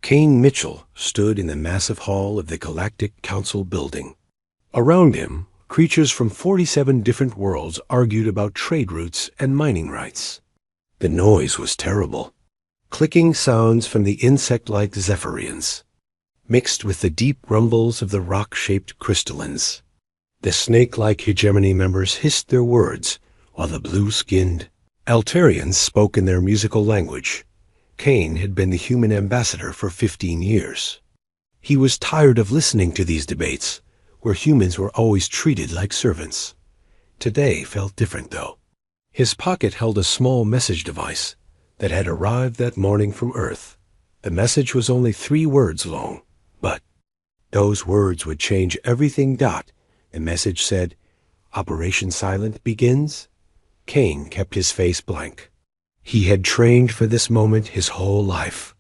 Kane Mitchell stood in the massive hall of the Galactic Council building. Around him, creatures from 47 different worlds argued about trade routes and mining rights. The noise was terrible. Clicking sounds from the insect-like Zephyrians, mixed with the deep rumbles of the rock-shaped crystallines. The snake-like hegemony members hissed their words, while the blue-skinned Altarians spoke in their musical language. Kane had been the human ambassador for 15 years. He was tired of listening to these debates, where humans were always treated like servants. Today felt different, though. His pocket held a small message device that had arrived that morning from Earth. The message was only 3 words long, but those words would change everything. The message said, "Operation Silent begins." Kane kept his face blank. He had trained for this moment his whole life.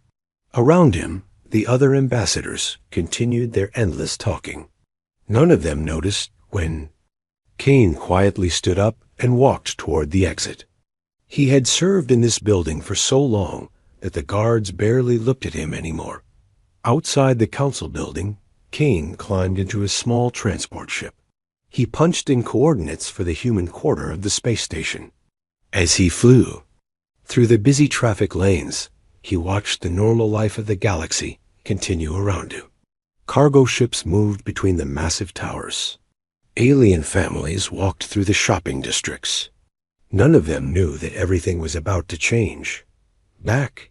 Around him, the other ambassadors continued their endless talking. None of them noticed when Kane quietly stood up and walked toward the exit. He had served in this building for so long that the guards barely looked at him anymore. Outside the council building, Kane climbed into a small transport ship. He punched in coordinates for the human quarter of the space station. As he flew through the busy traffic lanes, he watched the normal life of the galaxy continue around him. Cargo ships moved between the massive towers. Alien families walked through the shopping districts. None of them knew that everything was about to change. Back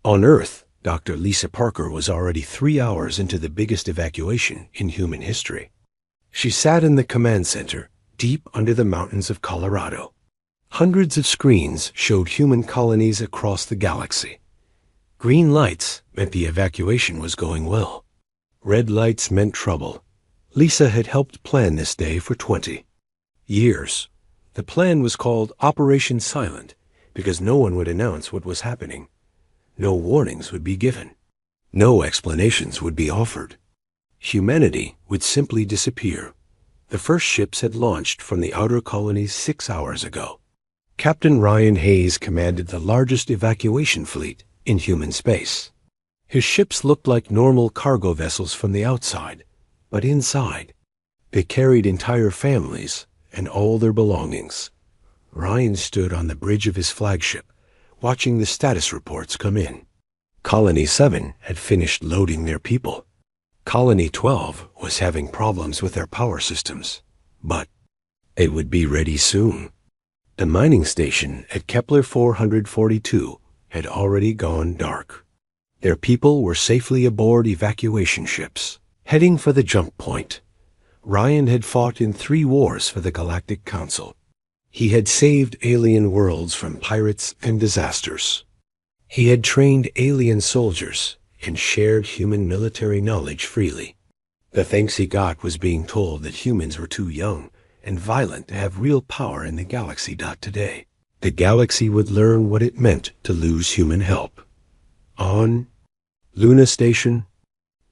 on Earth, Dr. Lisa Parker was already 3 hours into the biggest evacuation in human history. She sat in the command center, deep under the mountains of Colorado. Hundreds of screens showed human colonies across the galaxy. Green lights meant the evacuation was going well. Red lights meant trouble. Lisa had helped plan this day for 20 years. The plan was called Operation Silent because no one would announce what was happening. No warnings would be given. No explanations would be offered. Humanity would simply disappear. The first ships had launched from the outer colonies 6 hours ago. Captain Ryan Hayes commanded the largest evacuation fleet in human space. His ships looked like normal cargo vessels from the outside, but inside, they carried entire families and all their belongings. Ryan stood on the bridge of his flagship, watching the status reports come in. Colony 7 had finished loading their people. Colony 12 was having problems with their power systems, but it would be ready soon. The mining station at Kepler 442 had already gone dark. Their people were safely aboard evacuation ships, heading for the jump point. Ryan had fought in 3 wars for the Galactic Council. He had saved alien worlds from pirates and disasters. He had trained alien soldiers and shared human military knowledge freely. The thanks he got was being told that humans were too young and violent to have real power in the galaxy. Today, the galaxy would learn what it meant to lose human help. On Luna Station,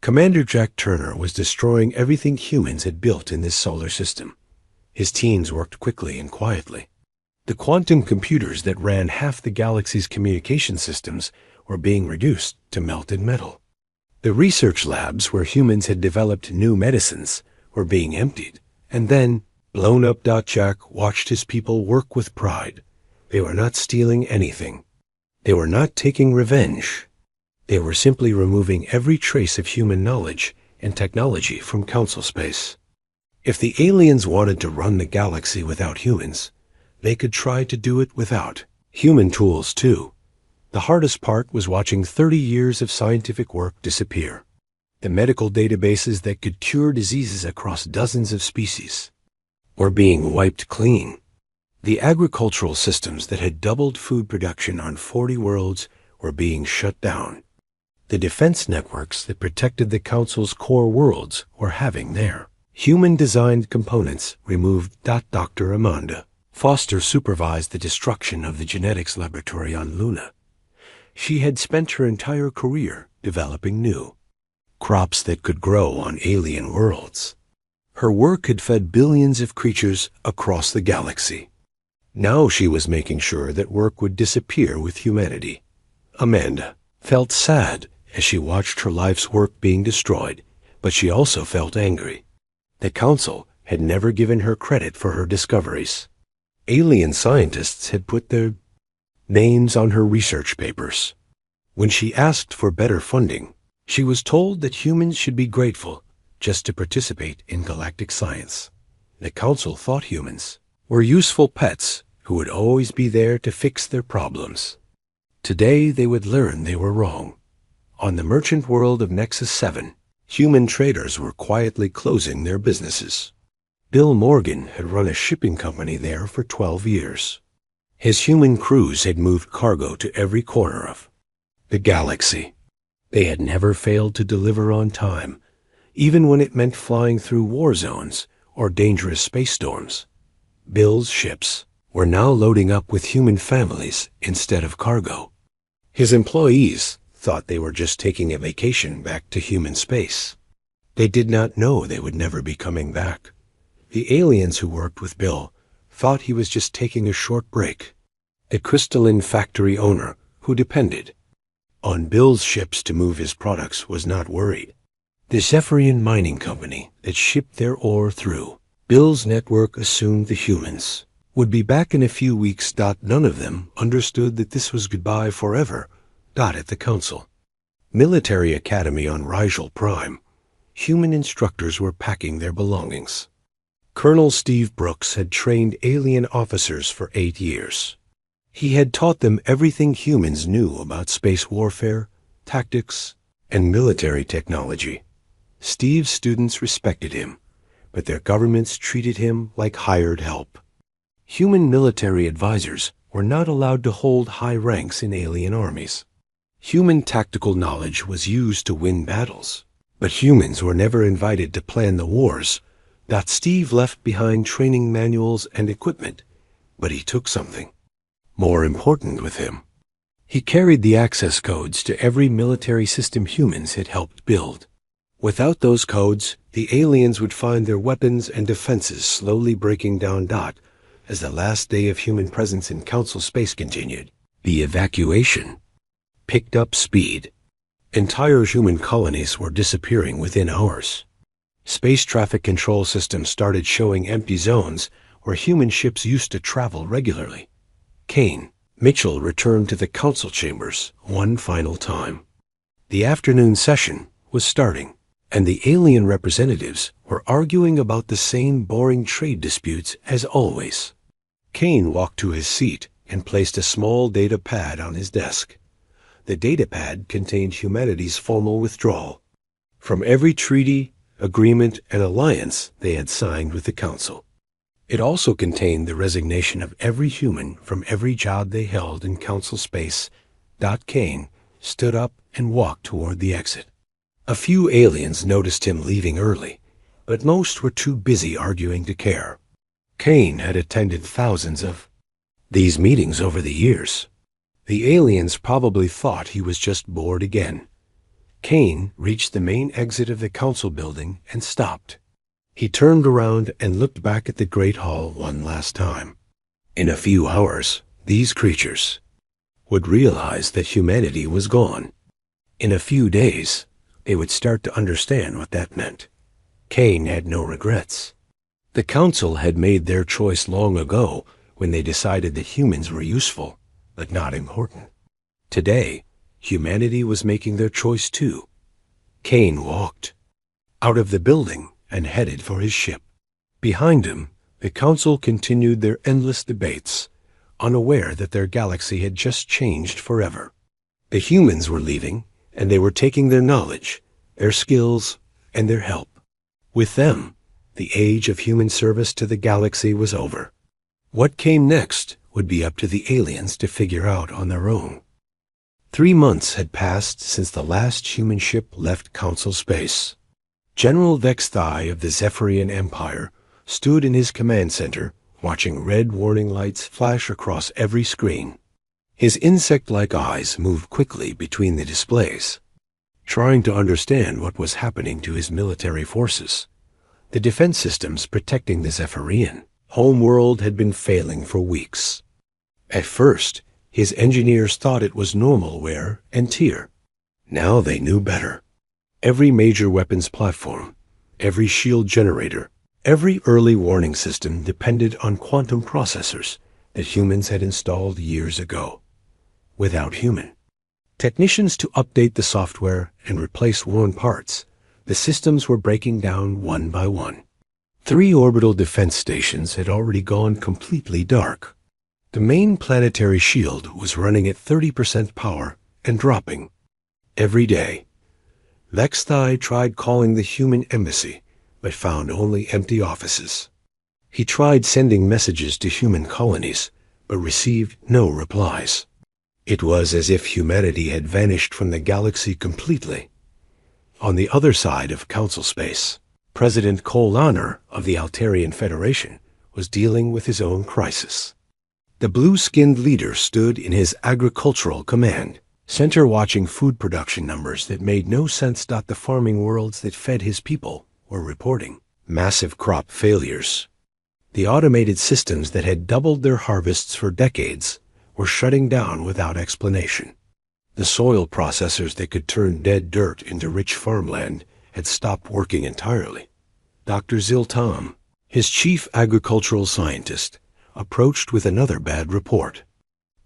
Commander Jack Turner was destroying everything humans had built in this solar system. His teams worked quickly and quietly. The quantum computers that ran half the galaxy's communication systems were being reduced to melted metal. The research labs where humans had developed new medicines were being emptied and then blown up. Jack watched his people work with pride. They were not stealing anything. They were not taking revenge. They were simply removing every trace of human knowledge and technology from council space. If the aliens wanted to run the galaxy without humans, they could try to do it without human tools too. The hardest part was watching 30 years of scientific work disappear. The medical databases that could cure diseases across dozens of species were being wiped clean. The agricultural systems that had doubled food production on 40 worlds were being shut down. The defense networks that protected the Council's core worlds were having their human-designed components removed. Dr. Amanda Foster supervised the destruction of the genetics laboratory on Luna. She had spent her entire career developing new crops that could grow on alien worlds. Her work had fed billions of creatures across the galaxy. Now she was making sure that work would disappear with humanity. Amanda felt sad as she watched her life's work being destroyed, but she also felt angry. The council had never given her credit for her discoveries. Alien scientists had put their names on her research papers. When she asked for better funding, she was told that humans should be grateful just to participate in galactic science. The council thought humans were useful pets who would always be there to fix their problems. Today they would learn they were wrong. On the merchant world of Nexus 7, human traders were quietly closing their businesses. Bill Morgan had run a shipping company there for 12 years. His human crews had moved cargo to every corner of the galaxy. They had never failed to deliver on time, even when it meant flying through war zones or dangerous space storms. Bill's ships were now loading up with human families instead of cargo. His employees thought they were just taking a vacation back to human space. They did not know they would never be coming back. The aliens who worked with Bill thought he was just taking a short break. A crystalline factory owner who depended on Bill's ships to move his products was not worried. The Zephyrian mining company that shipped their ore through Bill's network assumed the humans would be back in a few weeks. None of them understood that this was goodbye forever. At the council military academy on Rigel Prime, human instructors were packing their belongings. Colonel Steve Brooks had trained alien officers for 8 years. He had taught them everything humans knew about space warfare, tactics, and military technology. Steve's students respected him, but their governments treated him like hired help. Human military advisors were not allowed to hold high ranks in alien armies. Human tactical knowledge was used to win battles, but humans were never invited to plan the wars. Steve left behind training manuals and equipment, but he took something more important with him. He carried the access codes to every military system humans had helped build. Without those codes, the aliens would find their weapons and defenses slowly breaking down. As the last day of human presence in Council space continued, the evacuation picked up speed. Entire human colonies were disappearing within hours. Space traffic control systems started showing empty zones where human ships used to travel regularly. Kane Mitchell returned to the council chambers one final time. The afternoon session was starting, and the alien representatives were arguing about the same boring trade disputes as always. Kane walked to his seat and placed a small data pad on his desk. The data pad contained humanity's formal withdrawal from every treaty, agreement, and alliance they had signed with the Council. It also contained the resignation of every human from every job they held in Council space. Kane stood up and walked toward the exit. A few aliens noticed him leaving early, but most were too busy arguing to care. Kane had attended thousands of these meetings over the years. The aliens probably thought he was just bored again. Kane reached the main exit of the council building and stopped. He turned around and looked back at the Great Hall one last time. In a few hours, these creatures would realize that humanity was gone. In a few days, they would start to understand what that meant. Kane had no regrets. The council had made their choice long ago when they decided that humans were useful, but not important. Today, humanity was making their choice too. Kane walked out of the building and headed for his ship. Behind him, the council continued their endless debates, unaware that their galaxy had just changed forever. The humans were leaving, and they were taking their knowledge, their skills, and their help. With them, the age of human service to the galaxy was over. What came next would be up to the aliens to figure out on their own. 3 months had passed since the last human ship left Council space. General Vexthai of the Zephyrian Empire stood in his command center, watching red warning lights flash across every screen. His insect-like eyes moved quickly between the displays, trying to understand what was happening to his military forces. The defense systems protecting the Zephyrian homeworld had been failing for weeks. At first, his engineers thought it was normal wear and tear. Now they knew better. Every major weapons platform, every shield generator, every early warning system depended on quantum processors that humans had installed years ago. Without human technicians to update the software and replace worn parts, the systems were breaking down one by one. 3 orbital defense stations had already gone completely dark. The main planetary shield was running at 30% power and dropping. Every day, Vexthai tried calling the human embassy, but found only empty offices. He tried sending messages to human colonies, but received no replies. It was as if humanity had vanished from the galaxy completely. On the other side of Council space, President Kolanar of the Altarian Federation was dealing with his own crisis. The blue-skinned leader stood in his agricultural command center watching food production numbers that made no sense. The farming worlds that fed his people were reporting massive crop failures. The automated systems that had doubled their harvests for decades were shutting down without explanation. The soil processors that could turn dead dirt into rich farmland had stopped working entirely. Dr. Ziltam, his chief agricultural scientist, approached with another bad report.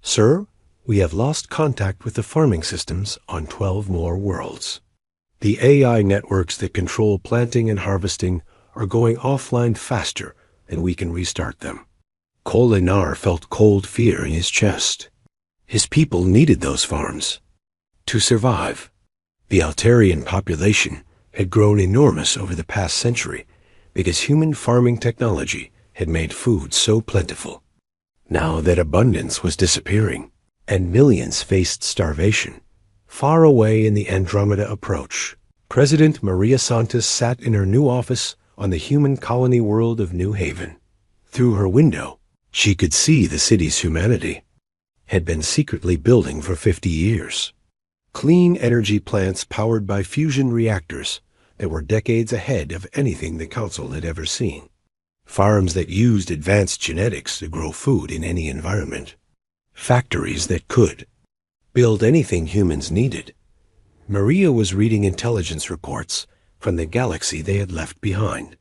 Sir, we have lost contact with the farming systems on 12 more worlds. The AI networks that control planting and harvesting are going offline faster than we can restart them. Kolinar felt cold fear in his chest. His people needed those farms to survive. The Altarian population had grown enormous over the past century because human farming technology had made food so plentiful. Now that abundance was disappearing, and millions faced starvation, far away in the Andromeda approach, President Maria Santos sat in her new office on the human colony world of New Haven. Through her window, she could see the city's humanity had been secretly building for 50 years. Clean energy plants powered by fusion reactors that were decades ahead of anything the Council had ever seen. Farms that used advanced genetics to grow food in any environment. Factories that could build anything humans needed. Maria was reading intelligence reports from the galaxy they had left behind.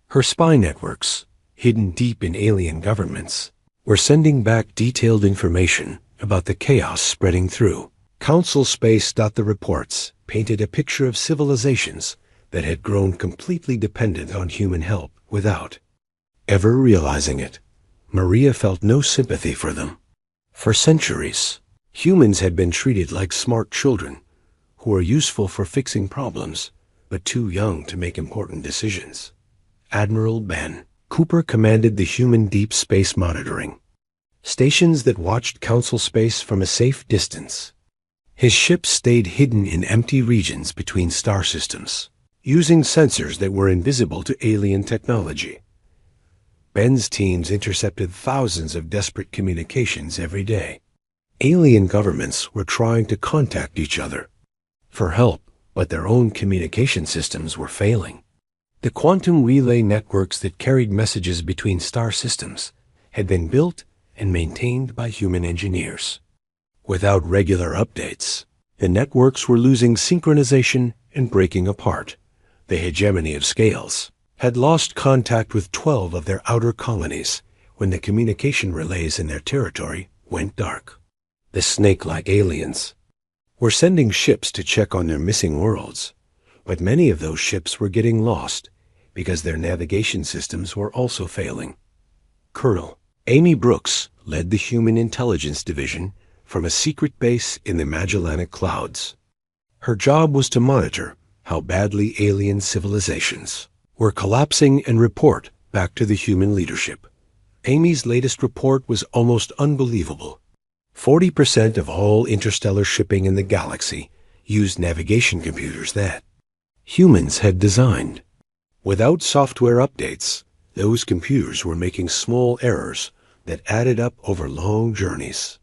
Her spy networks, hidden deep in alien governments, were sending back detailed information about the chaos spreading through Council space. The reports painted a picture of civilizations that had grown completely dependent on human help without ever realizing it. Maria felt no sympathy for them. For centuries, humans had been treated like smart children who were useful for fixing problems, but too young to make important decisions. Admiral Ben Cooper commanded the human deep space monitoring stations that watched Council space from a safe distance. His ships stayed hidden in empty regions between star systems, using sensors that were invisible to alien technology. Ben's teams intercepted thousands of desperate communications every day. Alien governments were trying to contact each other for help, but their own communication systems were failing. The quantum relay networks that carried messages between star systems had been built and maintained by human engineers. Without regular updates, the networks were losing synchronization and breaking apart. The hegemony of scales had lost contact with 12 of their outer colonies when the communication relays in their territory went dark. The snake-like aliens were sending ships to check on their missing worlds, but many of those ships were getting lost because their navigation systems were also failing. Colonel Amy Brooks led the Human Intelligence Division from a secret base in the Magellanic Clouds. Her job was to monitor how badly alien civilizations were collapsing and report back to the human leadership. Amy's latest report was almost unbelievable. 40% of all interstellar shipping in the galaxy used navigation computers that humans had designed. Without software updates, those computers were making small errors that added up over long journeys.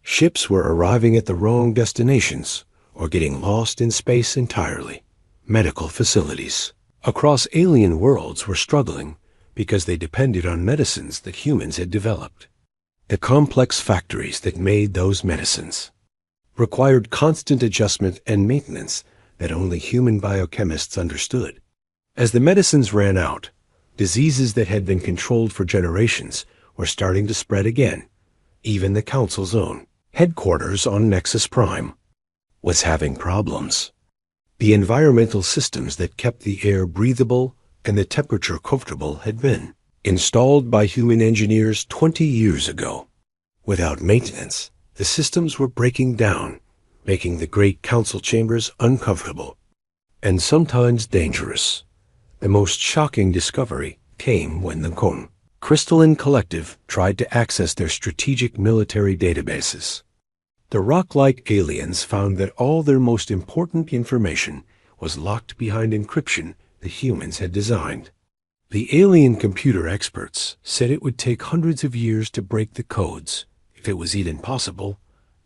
Ships were arriving at the wrong destinations or getting lost in space entirely. Medical facilities across alien worlds were struggling because they depended on medicines that humans had developed. The complex factories that made those medicines required constant adjustment and maintenance that only human biochemists understood. As the medicines ran out, diseases that had been controlled for generations were starting to spread again. Even the Council's own headquarters on Nexus Prime was having problems. The environmental systems that kept the air breathable and the temperature comfortable had been installed by human engineers 20 years ago. Without maintenance, the systems were breaking down, making the great council chambers uncomfortable and sometimes dangerous. The most shocking discovery came when the Crystalline Collective tried to access their strategic military databases. The rock-like aliens found that all their most important information was locked behind encryption the humans had designed. The alien computer experts said it would take hundreds of years to break the codes, if it was even possible.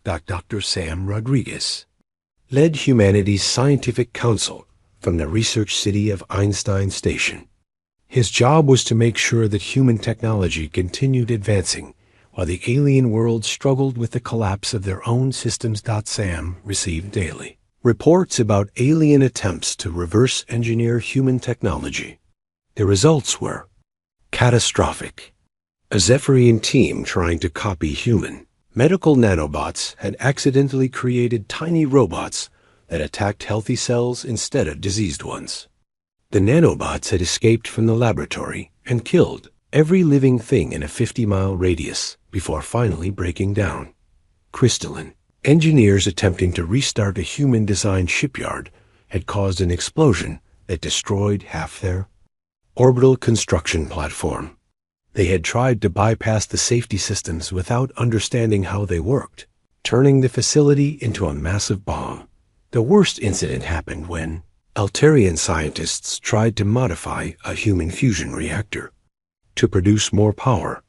Dr. Sam Rodriguez led humanity's scientific council from the research city of Einstein Station. His job was to make sure that human technology continued advancing while the alien world struggled with the collapse of their own systems. Sam received daily reports about alien attempts to reverse engineer human technology. The results were catastrophic. A Zephyrian team trying to copy human medical nanobots had accidentally created tiny robots that attacked healthy cells instead of diseased ones. The nanobots had escaped from the laboratory and killed every living thing in a 50-mile radius before finally breaking down. Crystalline engineers attempting to restart a human-designed shipyard had caused an explosion that destroyed half their orbital construction platform. They had tried to bypass the safety systems without understanding how they worked, turning the facility into a massive bomb. The worst incident happened when Altarian scientists tried to modify a human fusion reactor to produce more power.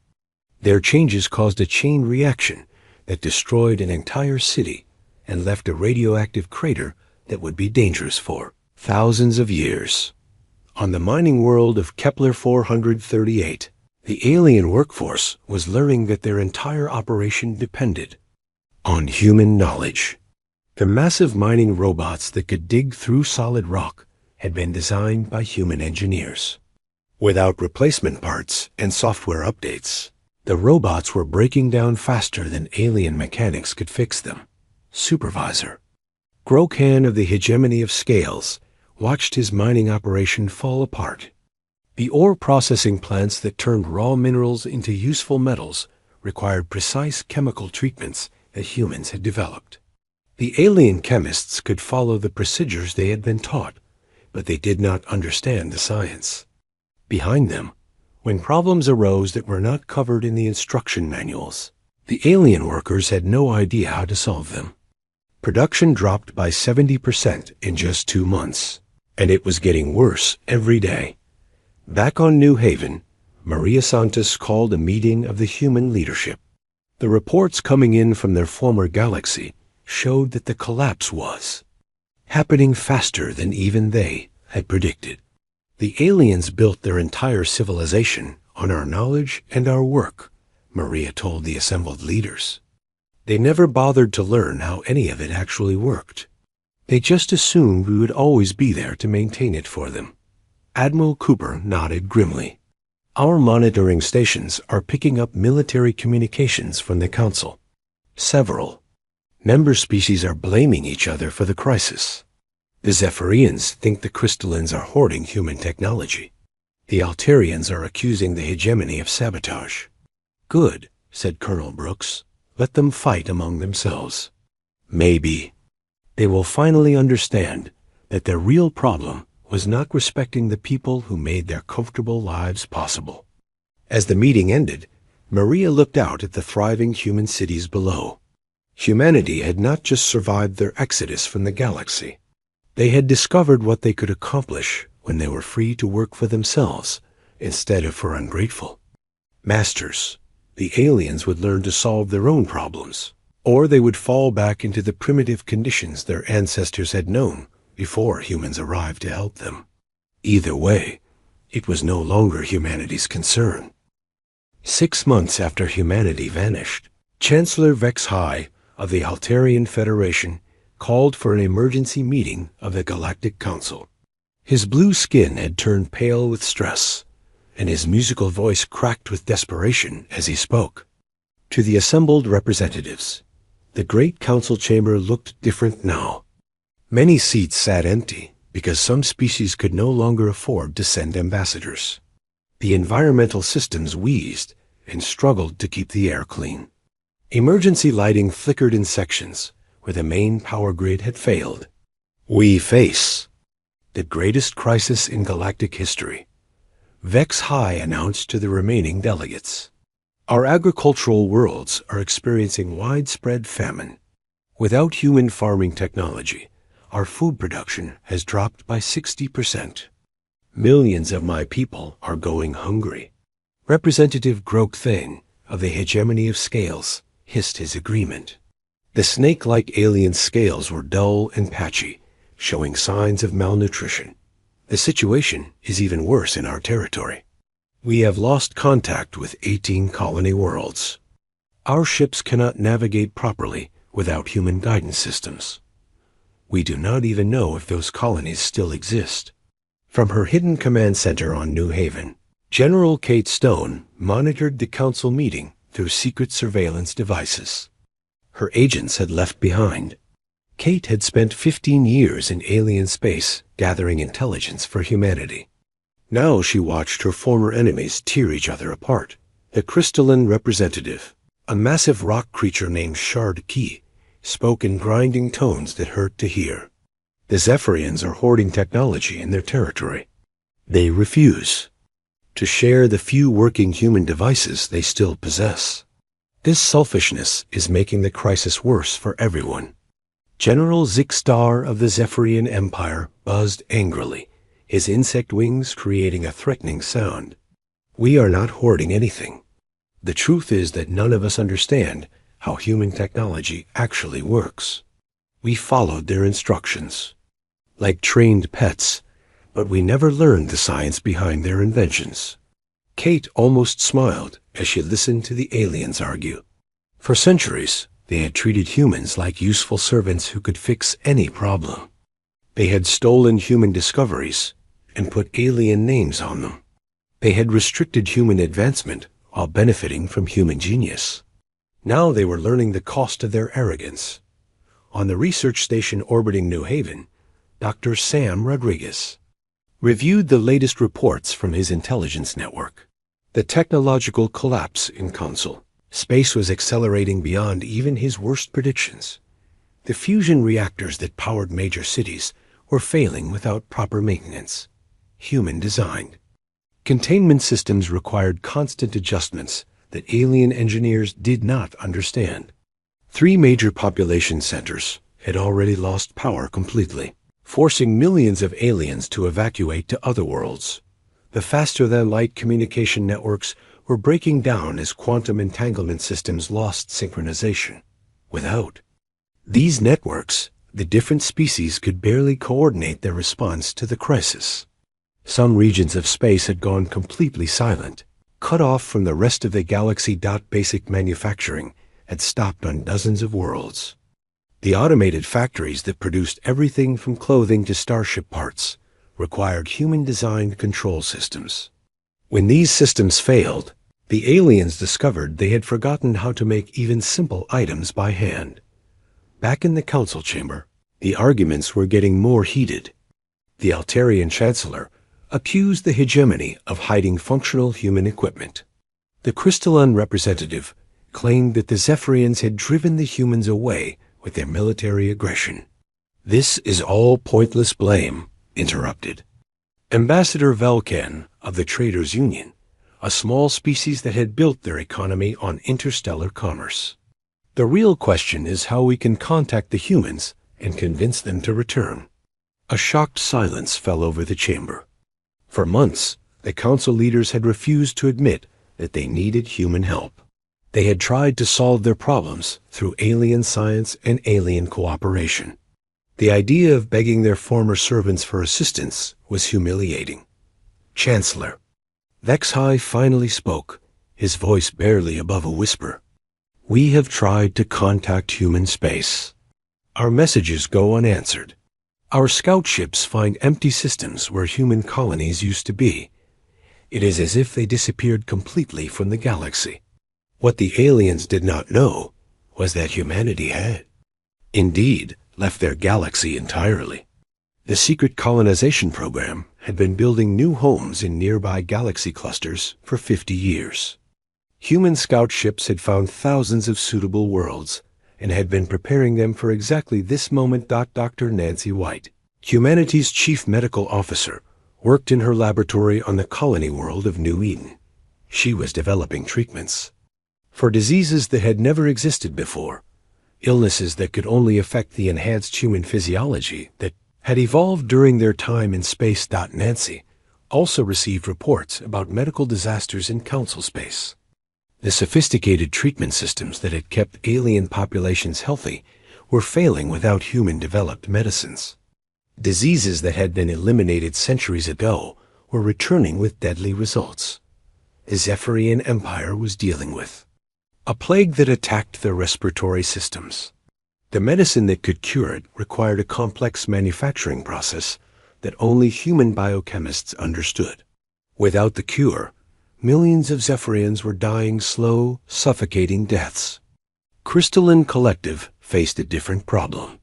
Their changes caused a chain reaction that destroyed an entire city and left a radioactive crater that would be dangerous for thousands of years. On the mining world of Kepler 438, the alien workforce was learning that their entire operation depended on human knowledge. The massive mining robots that could dig through solid rock had been designed by human engineers. Without replacement parts and software updates, the robots were breaking down faster than alien mechanics could fix them. Supervisor Grokan of the hegemony of scales watched his mining operation fall apart. The ore processing plants that turned raw minerals into useful metals required precise chemical treatments that humans had developed. The alien chemists could follow the procedures they had been taught, but they did not understand the science behind them. When problems arose that were not covered in the instruction manuals, the alien workers had no idea how to solve them. Production dropped by 70% in just 2 months, and it was getting worse every day. Back on New Haven, Maria Santos called a meeting of the human leadership. The reports coming in from their former galaxy showed that the collapse was happening faster than even they had predicted. The aliens built their entire civilization on our knowledge and our work, Maria told the assembled leaders. They never bothered to learn how any of it actually worked. They just assumed we would always be there to maintain it for them. Admiral Cooper nodded grimly. Our monitoring stations are picking up military communications from the Council. Several member species are blaming each other for the crisis. The Zephyrians think the Crystallines are hoarding human technology. The Altarians are accusing the hegemony of sabotage. Good, said Colonel Brooks. Let them fight among themselves. Maybe they will finally understand that their real problem was not respecting the people who made their comfortable lives possible. As the meeting ended, Maria looked out at the thriving human cities below. Humanity had not just survived their exodus from the galaxy. They had discovered what they could accomplish when they were free to work for themselves instead of for ungrateful masters. The aliens would learn to solve their own problems, or they would fall back into the primitive conditions their ancestors had known before humans arrived to help them. Either way, it was no longer humanity's concern. 6 months after humanity vanished, Chancellor Vex High of the Altarian Federation called for an emergency meeting of the Galactic Council. His blue skin had turned pale with stress, and his musical voice cracked with desperation as he spoke. To the assembled representatives, the great council chamber looked different now. Many seats sat empty because some species could no longer afford to send ambassadors. The environmental systems wheezed and struggled to keep the air clean. Emergency lighting flickered in sections where the main power grid had failed. We face the greatest crisis in galactic history, Vex High announced to the remaining delegates. Our agricultural worlds are experiencing widespread famine. Without human farming technology, our food production has dropped by 60%. Millions of my people are going hungry. Representative Grok Thane of the hegemony of scales hissed his agreement. The snake-like alien scales were dull and patchy, showing signs of malnutrition. The situation is even worse in our territory. We have lost contact with 18 colony worlds. Our ships cannot navigate properly without human guidance systems. We do not even know if those colonies still exist. From her hidden command center on New Haven, General Kate Stone monitored the council meeting through secret surveillance devices. Her agents had left behind. Kate had spent 15 years in alien space gathering intelligence for humanity. Now she watched her former enemies tear each other apart. The crystalline representative, a massive rock creature named Shard Key, spoke in grinding tones that hurt to hear. The Zephyrians are hoarding technology in their territory. They refuse to share the few working human devices they still possess. This selfishness is making the crisis worse for everyone. General Zixstar of the Zephyrian Empire buzzed angrily, his insect wings creating a threatening sound. We are not hoarding anything. The truth is that none of us understand how human technology actually works. We followed their instructions, like trained pets, but we never learned the science behind their inventions. Kate almost smiled as she listened to the aliens argue. For centuries, they had treated humans like useful servants who could fix any problem. They had stolen human discoveries and put alien names on them. They had restricted human advancement while benefiting from human genius. Now they were learning the cost of their arrogance. On the research station orbiting New Haven, Dr. Sam Rodriguez reviewed the latest reports from his intelligence network. The technological collapse in Council. Space was accelerating beyond even his worst predictions. The fusion reactors that powered major cities were failing without proper maintenance. Human-designed. Containment systems required constant adjustments that alien engineers did not understand. 3 major population centers had already lost power completely, forcing millions of aliens to evacuate to other worlds. The faster-than-light communication networks were breaking down as quantum entanglement systems lost synchronization. Without these networks, the different species could barely coordinate their response to the crisis. Some regions of space had gone completely silent, cut off from the rest of the galaxy. Basic manufacturing had stopped on dozens of worlds. The automated factories that produced everything from clothing to starship parts required human-designed control systems. When these systems failed, the aliens discovered they had forgotten how to make even simple items by hand. Back in the council chamber, the arguments were getting more heated. The Altarian Chancellor accused the hegemony of hiding functional human equipment. The crystalline representative claimed that the Zephyrians had driven the humans away with their military aggression. This is all pointless blame, interrupted Ambassador Velcan of the Traders Union, a small species that had built their economy on interstellar commerce. The real question is how we can contact the humans and convince them to return. A shocked silence fell over the chamber. For months, the council leaders had refused to admit that they needed human help. They had tried to solve their problems through alien science and alien cooperation. The idea of begging their former servants for assistance was humiliating. Chancellor Vex High finally spoke, his voice barely above a whisper. We have tried to contact human space. Our messages go unanswered. Our scout ships find empty systems where human colonies used to be. It is as if they disappeared completely from the galaxy. What the aliens did not know was that humanity had, indeed, left their galaxy entirely. The secret colonization program had been building new homes in nearby galaxy clusters for 50 years. Human scout ships had found thousands of suitable worlds and had been preparing them for exactly this moment. Dr. Nancy White, humanity's chief medical officer, worked in her laboratory on the colony world of New Eden. She was developing treatments for diseases that had never existed before, illnesses that could only affect the enhanced human physiology that had evolved during their time in space. Nancy also received reports about medical disasters in council space. The sophisticated treatment systems that had kept alien populations healthy were failing without human-developed medicines. Diseases that had been eliminated centuries ago were returning with deadly results. The Zephyrian Empire was dealing with a plague that attacked their respiratory systems. The medicine that could cure it required a complex manufacturing process that only human biochemists understood. Without the cure, millions of Zephyrians were dying slow, suffocating deaths. Crystalline Collective faced a different problem.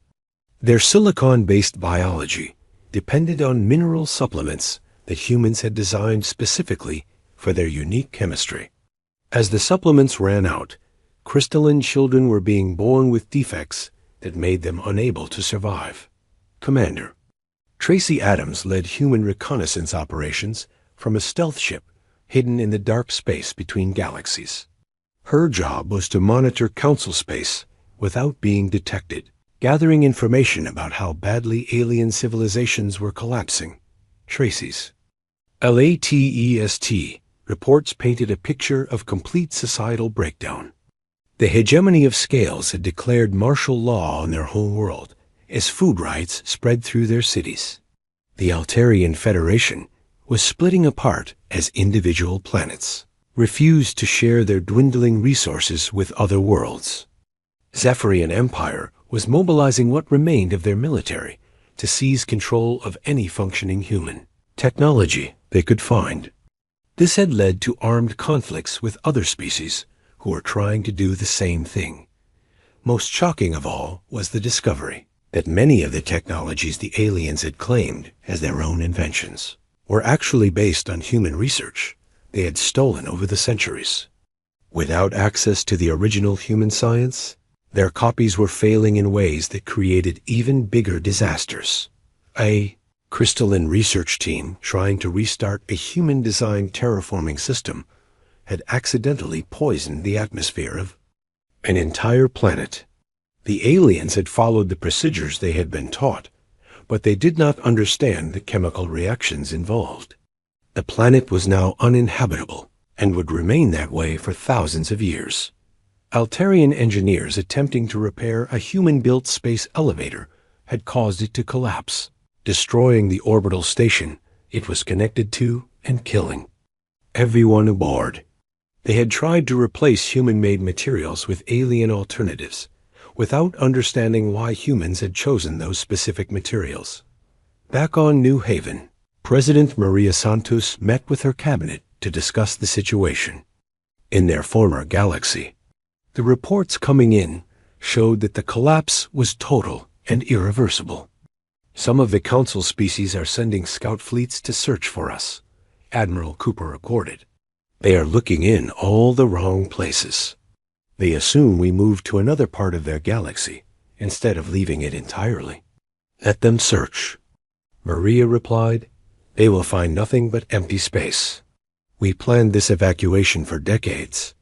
Their silicon-based biology depended on mineral supplements that humans had designed specifically for their unique chemistry. As the supplements ran out, crystalline children were being born with defects that made them unable to survive. Commander Tracy Adams led human reconnaissance operations from a stealth ship hidden in the dark space between galaxies. Her job was to monitor council space without being detected, gathering information about how badly alien civilizations were collapsing. Tracy's LATEST reports painted a picture of complete societal breakdown. The hegemony of scales had declared martial law on their home world as food riots spread through their cities. The Altarian Federation was splitting apart as individual planets refused to share their dwindling resources with other worlds. Zephyrian Empire was mobilizing what remained of their military to seize control of any functioning human technology they could find. This had led to armed conflicts with other species who were trying to do the same thing. Most shocking of all was the discovery that many of the technologies the aliens had claimed as their own inventions were actually based on human research they had stolen over the centuries. Without access to the original human science, their copies were failing in ways that created even bigger disasters. A crystalline research team trying to restart a human-designed terraforming system had accidentally poisoned the atmosphere of an entire planet. The aliens had followed the procedures they had been taught, but they did not understand the chemical reactions involved. The planet was now uninhabitable and would remain that way for thousands of years. Altarian engineers attempting to repair a human-built space elevator had caused it to collapse, destroying the orbital station it was connected to and killing everyone aboard. They had tried to replace human-made materials with alien alternatives, without understanding why humans had chosen those specific materials. Back on New Haven, President Maria Santos met with her cabinet to discuss the situation. In their former galaxy, the reports coming in showed that the collapse was total and irreversible. Some of the council species are sending scout fleets to search for us, Admiral Cooper reported. They are looking in all the wrong places. They assume we moved to another part of their galaxy instead of leaving it entirely. Let them search. Maria replied, they will find nothing but empty space. We planned this evacuation for decades.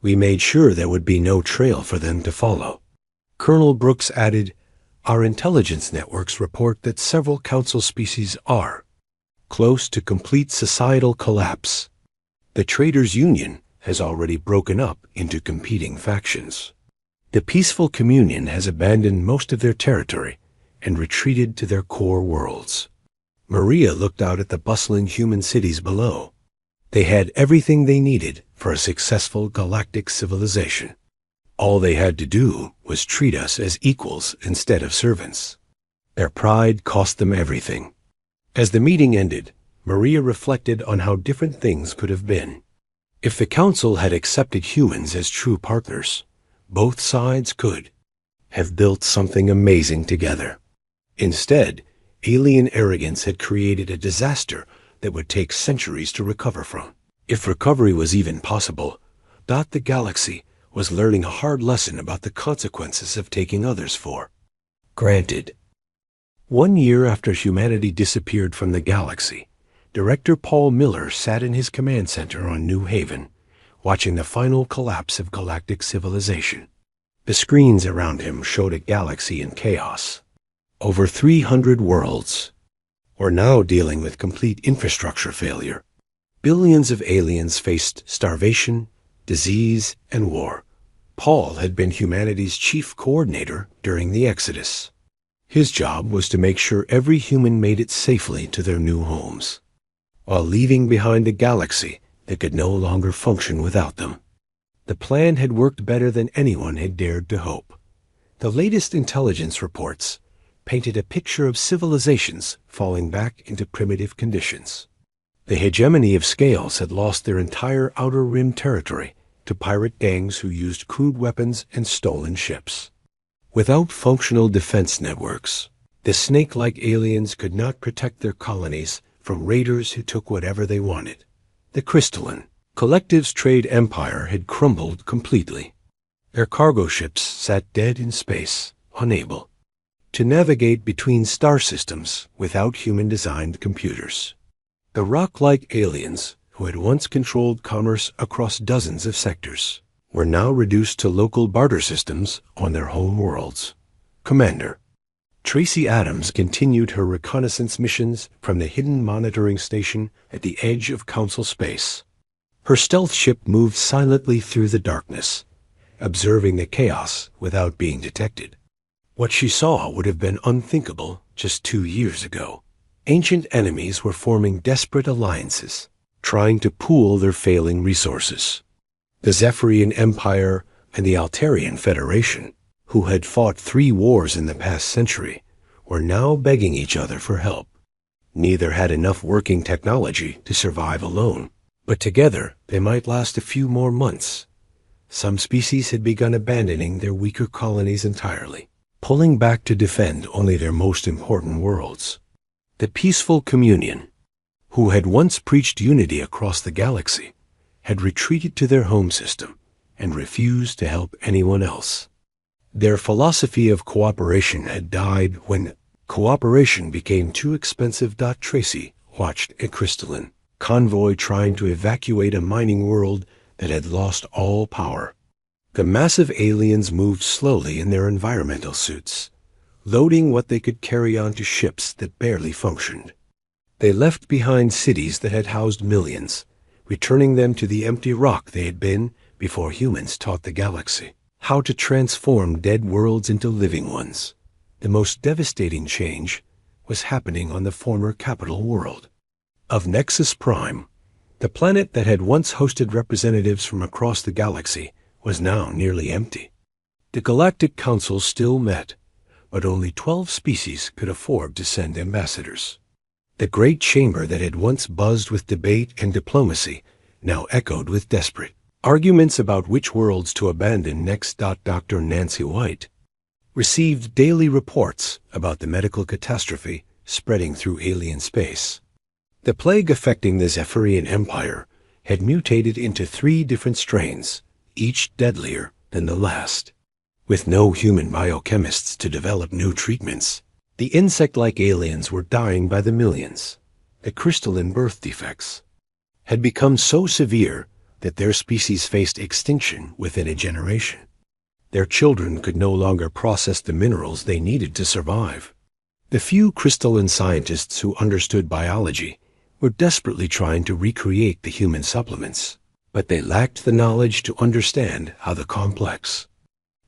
We made sure there would be no trail for them to follow. Colonel Brooks added, our intelligence networks report that several council species are close to complete societal collapse. The Traders' Union has already broken up into competing factions. The peaceful communion has abandoned most of their territory and retreated to their core worlds. Maria looked out at the bustling human cities below. They had everything they needed for a successful galactic civilization. All they had to do was treat us as equals instead of servants. Their pride cost them everything. As the meeting ended, Maria reflected on how different things could have been. If the council had accepted humans as true partners, both sides could have built something amazing together. Instead, alien arrogance had created a disaster that would take centuries to recover from. If recovery was even possible, the galaxy was learning a hard lesson about the consequences of taking others for granted. 1 year after humanity disappeared from the galaxy, Director Paul Miller sat in his command center on New Haven, watching the final collapse of galactic civilization. The screens around him showed a galaxy in chaos. Over 300 worlds were now dealing with complete infrastructure failure. Billions of aliens faced starvation, disease, and war. Paul had been humanity's chief coordinator during the Exodus. His job was to make sure every human made it safely to their new homes, while leaving behind a galaxy that could no longer function without them. The plan had worked better than anyone had dared to hope. The latest intelligence reports painted a picture of civilizations falling back into primitive conditions. The hegemony of scales had lost their entire outer rim territory to pirate gangs who used crude weapons and stolen ships. Without functional defense networks, the snake-like aliens could not protect their colonies from raiders who took whatever they wanted. The crystalline collective's trade empire had crumbled completely. Their cargo ships sat dead in space, unable to navigate between star systems without human-designed computers. The rock-like aliens, who had once controlled commerce across dozens of sectors, were now reduced to local barter systems on their home worlds. Commander Tracy Adams continued her reconnaissance missions from the hidden monitoring station at the edge of Council space. Her stealth ship moved silently through the darkness, observing the chaos without being detected. What she saw would have been unthinkable just 2 years ago. Ancient enemies were forming desperate alliances, trying to pool their failing resources. The Zephyrian Empire and the Altarian Federation, who had fought 3 wars in the past century, were now begging each other for help. Neither had enough working technology to survive alone, but together they might last a few more months. Some species had begun abandoning their weaker colonies entirely, pulling back to defend only their most important worlds. The peaceful communion, who had once preached unity across the galaxy, had retreated to their home system and refused to help anyone else. Their philosophy of cooperation had died when cooperation became too expensive. Tracy watched a crystalline convoy trying to evacuate a mining world that had lost all power. The massive aliens moved slowly in their environmental suits, loading what they could carry onto ships that barely functioned. They left behind cities that had housed millions, returning them to the empty rock they had been before humans taught the galaxy how to transform dead worlds into living ones. The most devastating change was happening on the former capital world of Nexus Prime. The planet that had once hosted representatives from across the galaxy was now nearly empty. The Galactic Council still met, but only 12 species could afford to send ambassadors. The great chamber that had once buzzed with debate and diplomacy now echoed with desperate arguments about which worlds to abandon next. Dr. Nancy White received daily reports about the medical catastrophe spreading through alien space. The plague affecting the Zephyrian Empire had mutated into 3 different strains, each deadlier than the last. With no human biochemists to develop new treatments, the insect-like aliens were dying by the millions. The crystalline birth defects had become so severe that their species faced extinction within a generation. Their children could no longer process the minerals they needed to survive. The few crystalline scientists who understood biology were desperately trying to recreate the human supplements, but they lacked the knowledge to understand how the complex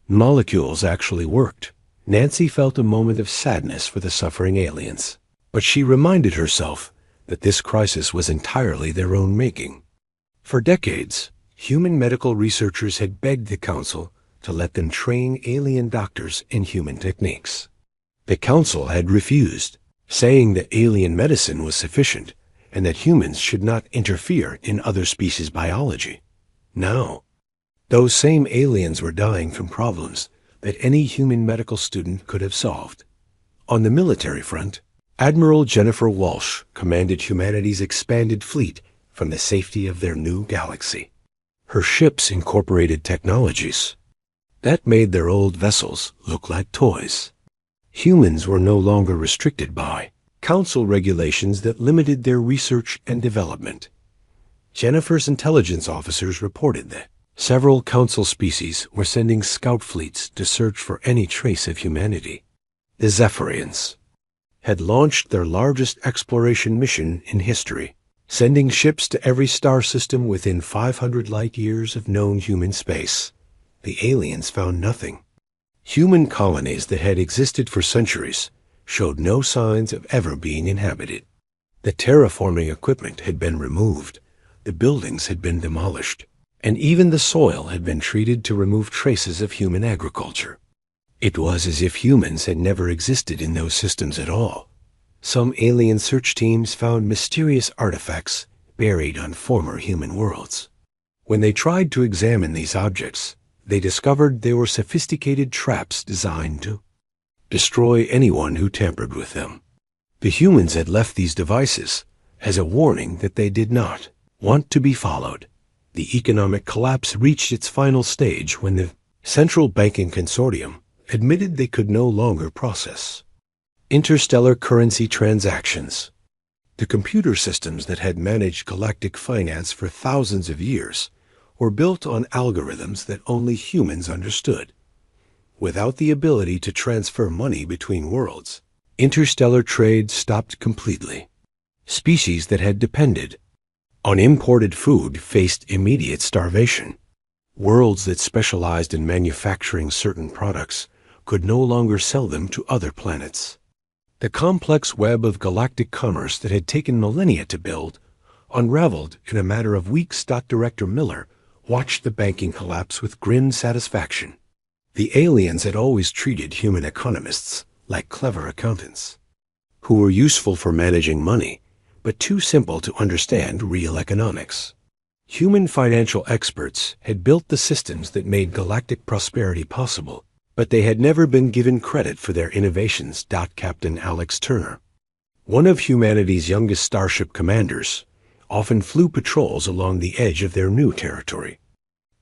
molecules actually worked. Nancy felt a moment of sadness for the suffering aliens, but she reminded herself that this crisis was entirely their own making. For decades, human medical researchers had begged the Council to let them train alien doctors in human techniques. The council had refused, saying that alien medicine was sufficient and that humans should not interfere in other species' biology. Now, those same aliens were dying from problems that any human medical student could have solved. On the military front, Admiral Jennifer Walsh commanded humanity's expanded fleet from the safety of their new galaxy. Her ships incorporated technologies that made their old vessels look like toys. Humans were no longer restricted by council regulations that limited their research and development. Jennifer's intelligence officers reported that several council species were sending scout fleets to search for any trace of humanity. The Zephyrians had launched their largest exploration mission in history, sending ships to every star system within 500 light-years of known human space. The aliens found nothing. Human colonies that had existed for centuries showed no signs of ever being inhabited. The terraforming equipment had been removed, the buildings had been demolished, and even the soil had been treated to remove traces of human agriculture. It was as if humans had never existed in those systems at all. Some alien search teams found mysterious artifacts buried on former human worlds. When they tried to examine these objects, they discovered they were sophisticated traps designed to destroy anyone who tampered with them. The humans had left these devices as a warning that they did not want to be followed. The economic collapse reached its final stage when the Central Banking Consortium admitted they could no longer process interstellar currency transactions. The computer systems that had managed galactic finance for thousands of years were built on algorithms that only humans understood. Without the ability to transfer money between worlds, interstellar trade stopped completely. Species that had depended on imported food faced immediate starvation. Worlds that specialized in manufacturing certain products could no longer sell them to other planets. The complex web of galactic commerce that had taken millennia to build unraveled in a matter of weeks. Director Miller watched the banking collapse with grim satisfaction. The aliens had always treated human economists like clever accountants, who were useful for managing money, but too simple to understand real economics. Human financial experts had built the systems that made galactic prosperity possible, but they had never been given credit for their innovations. Captain Alex Turner, one of humanity's youngest starship commanders, often flew patrols along the edge of their new territory.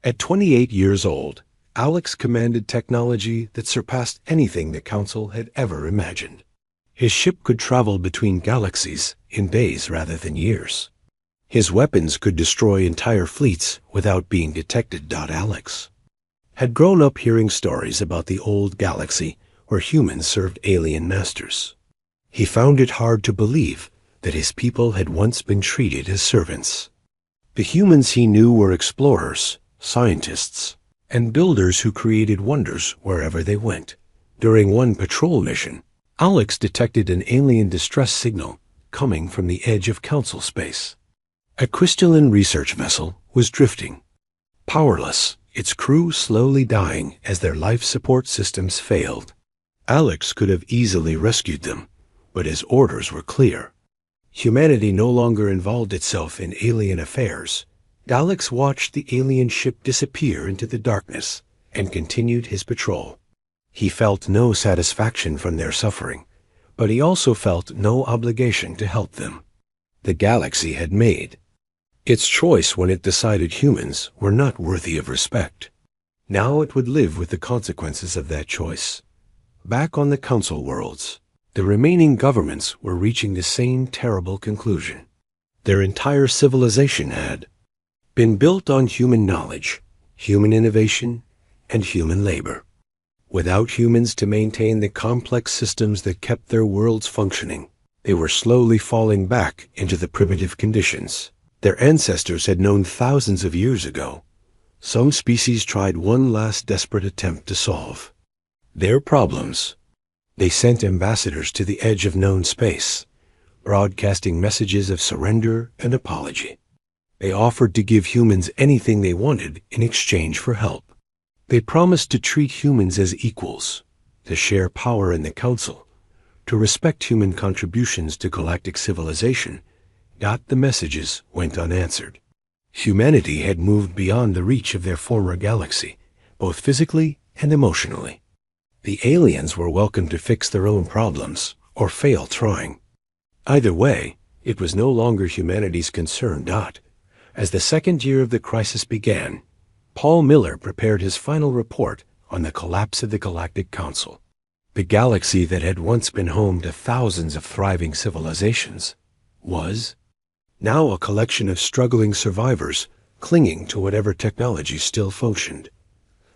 At 28 years old, Alex commanded technology that surpassed anything the Council had ever imagined. His ship could travel between galaxies in days rather than years. His weapons could destroy entire fleets without being detected. Alex had grown up hearing stories about the old galaxy where humans served alien masters. He found it hard to believe that his people had once been treated as servants. The humans he knew were explorers, scientists, and builders who created wonders wherever they went. During one patrol mission, Alex detected an alien distress signal coming from the edge of Council space. A crystalline research vessel was drifting, powerless, its crew slowly dying as their life support systems failed. Alex could have easily rescued them, but his orders were clear. Humanity no longer involved itself in alien affairs. Alex watched the alien ship disappear into the darkness and continued his patrol. He felt no satisfaction from their suffering, but he also felt no obligation to help them. The galaxy had made its choice when it decided humans were not worthy of respect. Now it would live with the consequences of that choice. Back on the Council worlds, the remaining governments were reaching the same terrible conclusion. Their entire civilization had been built on human knowledge, human innovation, and human labor. Without humans to maintain the complex systems that kept their worlds functioning, they were slowly falling back into the primitive conditions their ancestors had known thousands of years ago. Some species tried one last desperate attempt to solve their problems. They sent ambassadors to the edge of known space, broadcasting messages of surrender and apology. They offered to give humans anything they wanted in exchange for help. They promised to treat humans as equals, to share power in the council, to respect human contributions to galactic civilization. Yet the messages went unanswered. Humanity had moved beyond the reach of their former galaxy, both physically and emotionally. The aliens were welcome to fix their own problems, or fail trying. Either way, it was no longer humanity's concern. As the second year of the crisis began, Paul Miller prepared his final report on the collapse of the Galactic Council. The galaxy that had once been home to thousands of thriving civilizations was now a collection of struggling survivors clinging to whatever technology still functioned.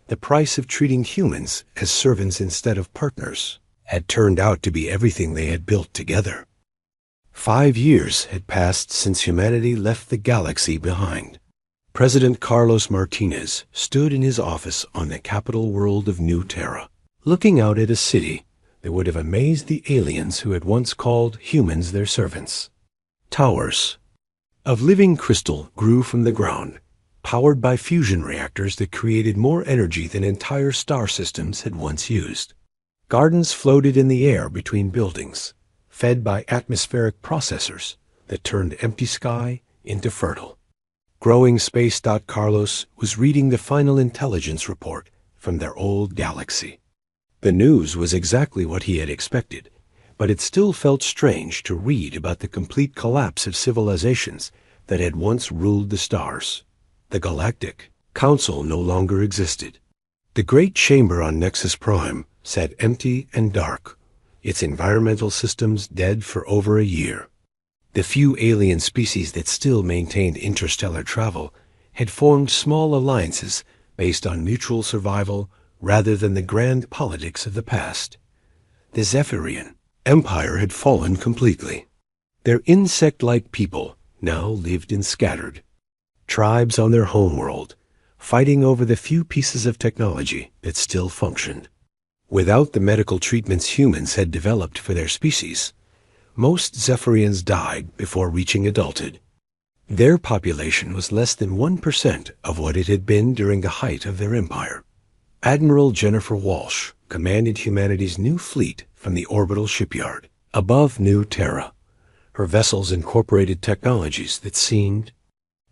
The price of treating humans as servants instead of partners had turned out to be everything they had built together. 5 years had passed since humanity left the galaxy behind. President Carlos Martinez stood in his office on the capital world of New Terra, looking out at a city that would have amazed the aliens who had once called humans their servants. Towers of living crystal grew from the ground, powered by fusion reactors that created more energy than entire star systems had once used. Gardens floated in the air between buildings, fed by atmospheric processors that turned empty sky into fertile. Growing space. Carlos was reading the final intelligence report from their old galaxy. The news was exactly what he had expected, but it still felt strange to read about the complete collapse of civilizations that had once ruled the stars. The Galactic Council no longer existed. The great chamber on Nexus Prime sat empty and dark, its environmental systems dead for over a year. The few alien species that still maintained interstellar travel had formed small alliances based on mutual survival rather than the grand politics of the past. The Zephyrian Empire had fallen completely. Their insect-like people now lived in scattered tribes on their homeworld, fighting over the few pieces of technology that still functioned. Without the medical treatments humans had developed for their species, most Zephyrians died before reaching adulthood. Their population was less than 1% of what it had been during the height of their empire. Admiral Jennifer Walsh commanded humanity's new fleet from the orbital shipyard above New Terra. Her vessels incorporated technologies that seemed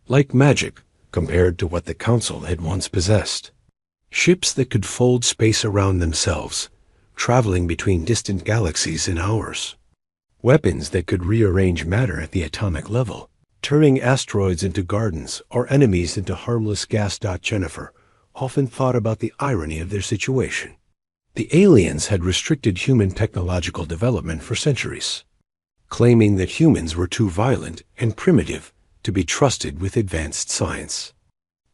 like magic compared to what the Council had once possessed. Ships that could fold space around themselves, traveling between distant galaxies in hours. Weapons that could rearrange matter at the atomic level, turning asteroids into gardens or enemies into harmless gas. Jennifer often thought about the irony of their situation. The aliens had restricted human technological development for centuries, claiming that humans were too violent and primitive to be trusted with advanced science.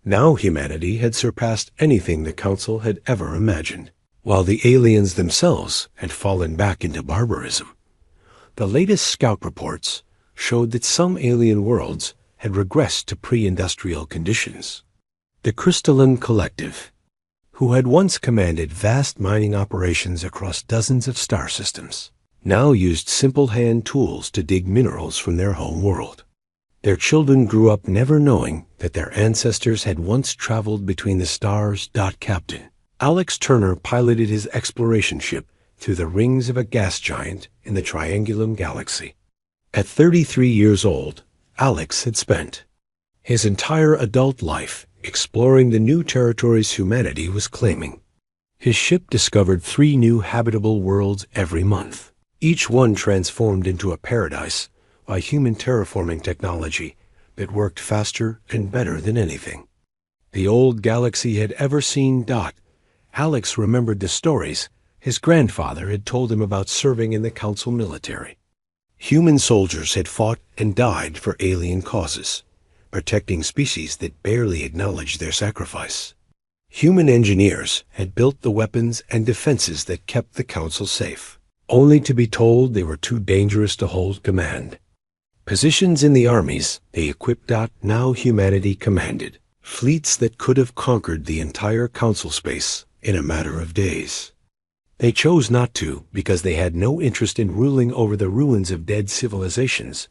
Now humanity had surpassed anything the Council had ever imagined, while the aliens themselves had fallen back into barbarism. The latest scout reports showed that some alien worlds had regressed to pre-industrial conditions. The Crystalline Collective, who had once commanded vast mining operations across dozens of star systems, now used simple hand tools to dig minerals from their home world. Their children grew up never knowing that their ancestors had once traveled between the stars. Captain Alex Turner piloted his exploration ship through the rings of a gas giant in the Triangulum Galaxy. At 33 years old, Alex had spent his entire adult life exploring the new territories humanity was claiming. His ship discovered 3 new habitable worlds every month, each one transformed into a paradise by human terraforming technology that worked faster and better than anything the old galaxy had ever seen. Alex remembered the stories his grandfather had told him about serving in the Council military. Human soldiers had fought and died for alien causes, protecting species that barely acknowledged their sacrifice. Human engineers had built the weapons and defenses that kept the Council safe, only to be told they were too dangerous to hold command. Positions in the armies they equipped. Now humanity commanded fleets that could have conquered the entire Council space in a matter of days. They chose not to because they had no interest in ruling over the ruins of dead civilizations.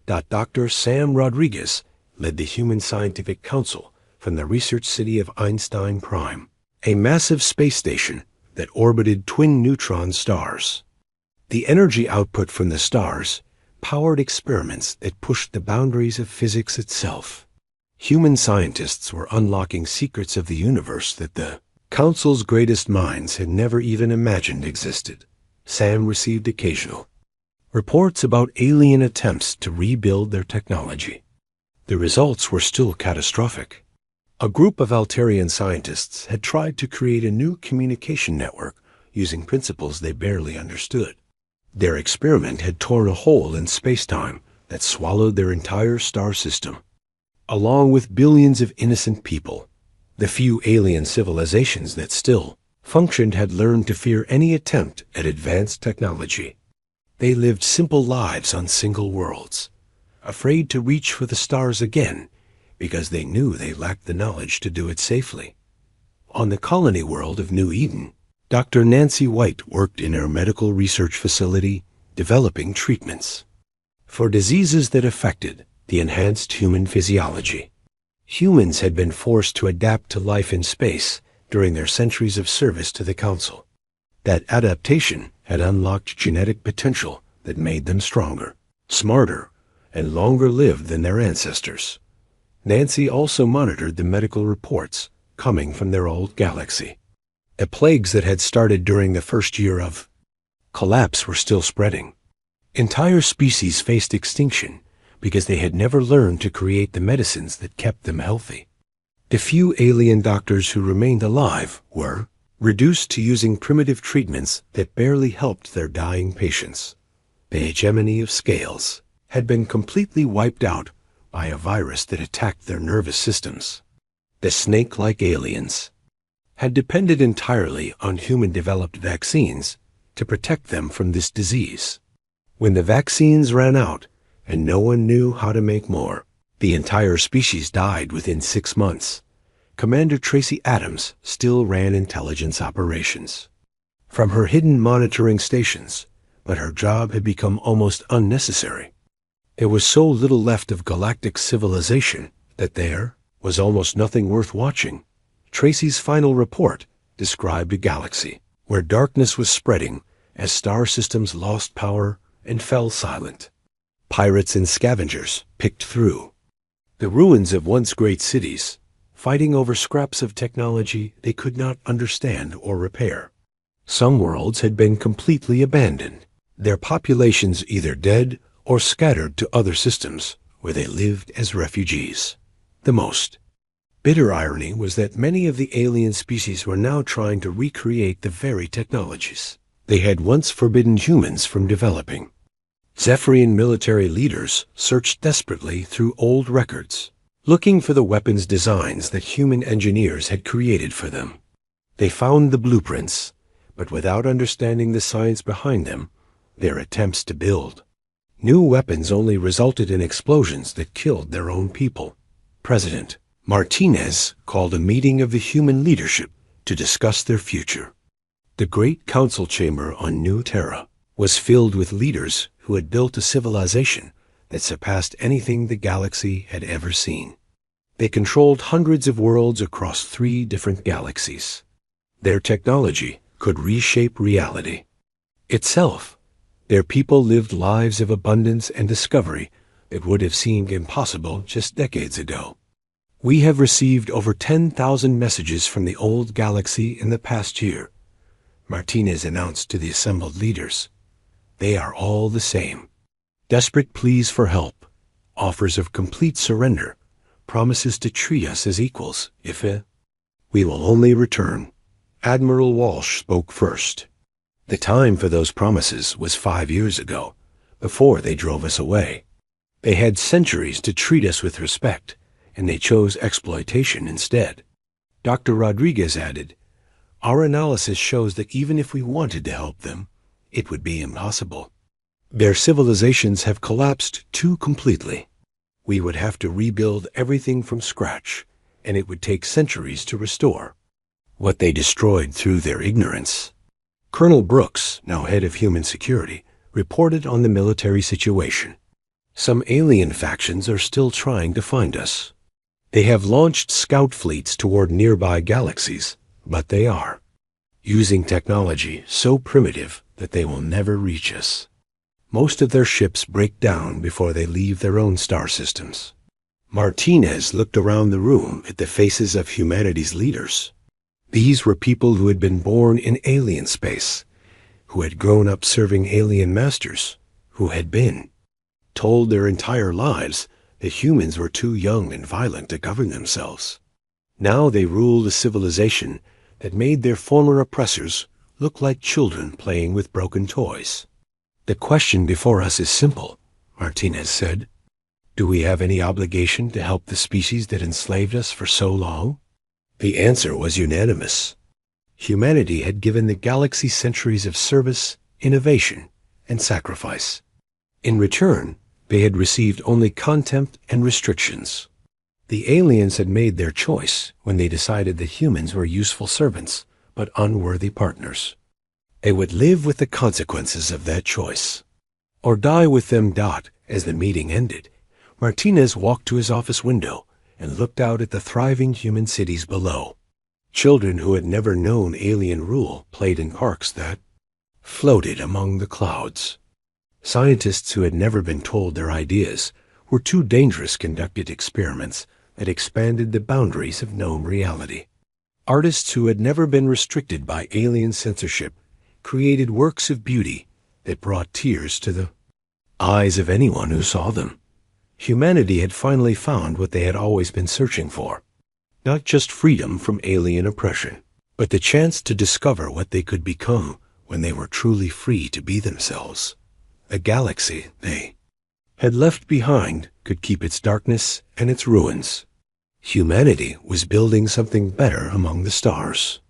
Dr. Sam Rodriguez led the Human Scientific Council from the research city of Einstein Prime. a massive space station that orbited twin neutron stars. The energy output from the stars powered experiments that pushed the boundaries of physics itself. Human scientists were unlocking secrets of the universe that the Council's greatest minds had never even imagined existed. Sam received occasional reports about alien attempts to rebuild their technology. The results were still catastrophic. A group of Altarian scientists had tried to create a new communication network using principles they barely understood. Their experiment had torn a hole in space-time that swallowed their entire star system. Along with billions of innocent people, the few alien civilizations that still functioned had learned to fear any attempt at advanced technology. They lived simple lives on single worlds, afraid to reach for the stars again because they knew they lacked the knowledge to do it safely. On the colony world of New Eden, Dr. Nancy White worked in her medical research facility developing treatments for diseases that affected the enhanced human physiology. Humans had been forced to adapt to life in space during their centuries of service to the Council. That adaptation had unlocked genetic potential that made them stronger, smarter, and longer lived than their ancestors. Nancy also monitored the medical reports coming from their old galaxy. The plagues that had started during the first year of collapse were still spreading. Entire species faced extinction because they had never learned to create the medicines that kept them healthy. The few alien doctors who remained alive were reduced to using primitive treatments that barely helped their dying patients. The hegemony of scales had been completely wiped out by a virus that attacked their nervous systems. The snake-like aliens had depended entirely on human-developed vaccines to protect them from this disease. When the vaccines ran out and no one knew how to make more, the entire species died within 6 months. Commander Tracy Adams still ran intelligence operations from her hidden monitoring stations, but her job had become almost unnecessary. There was so little left of galactic civilization that there was almost nothing worth watching. Tracy's final report described a galaxy where darkness was spreading as star systems lost power and fell silent. Pirates and scavengers picked through the ruins of once great cities, fighting over scraps of technology they could not understand or repair. Some worlds had been completely abandoned, their populations either dead or scattered to other systems where they lived as refugees. The most bitter irony was that many of the alien species were now trying to recreate the very technologies they had once forbidden humans from developing. Zephyrian military leaders searched desperately through old records, looking for the weapons designs that human engineers had created for them. They found the blueprints, but without understanding the science behind them, their attempts to build new weapons only resulted in explosions that killed their own people. President Martinez called a meeting of the human leadership to discuss their future. The Great Council Chamber on New Terra was filled with leaders who had built a civilization that surpassed anything the galaxy had ever seen. They controlled hundreds of worlds across 3 different galaxies. Their technology could reshape reality itself. Their people lived lives of abundance and discovery that would have seemed impossible just decades ago. We have received over 10,000 messages from the old galaxy in the past year, Martinez announced to the assembled leaders. They are all the same. Desperate pleas for help, offers of complete surrender, promises to treat us as equals if we will only return. Admiral Walsh spoke first. The time for those promises was 5 years ago, before they drove us away. They had centuries to treat us with respect, and they chose exploitation instead. Dr. Rodriguez added, "Our analysis shows that even if we wanted to help them, it would be impossible. Their civilizations have collapsed too completely. We would have to rebuild everything from scratch, and it would take centuries to restore what they destroyed through their ignorance." Colonel Brooks, now head of human security, reported on the military situation. Some alien factions are still trying to find us. They have launched scout fleets toward nearby galaxies, But they are, using technology so primitive that they will never reach us. Most of their ships break down before they leave their own star systems. Martinez looked around the room at the faces of humanity's leaders. These were people who had been born in alien space, who had grown up serving alien masters, who had been told their entire lives that humans were too young and violent to govern themselves. Now they ruled a civilization that made their former oppressors look like children playing with broken toys. The question before us is simple, Martinez said. Do we have any obligation to help the species that enslaved us for so long? The answer was unanimous. Humanity had given the galaxy centuries of service, innovation, and sacrifice. In return, they had received only contempt and restrictions. The aliens had made their choice when they decided that humans were useful servants, but unworthy partners. They would live with the consequences of that choice, or die with them. As the meeting ended, Martinez walked to his office window and looked out at the thriving human cities below. Children who had never known alien rule played in parks that floated among the clouds. Scientists who had never been told their ideas were too dangerous conducted experiments that expanded the boundaries of known reality. Artists who had never been restricted by alien censorship created works of beauty that brought tears to the eyes of anyone who saw them. Humanity had finally found what they had always been searching for. Not just freedom from alien oppression, but the chance to discover what they could become when they were truly free to be themselves. The galaxy they had left behind could keep its darkness and its ruins. Humanity was building something better among the stars.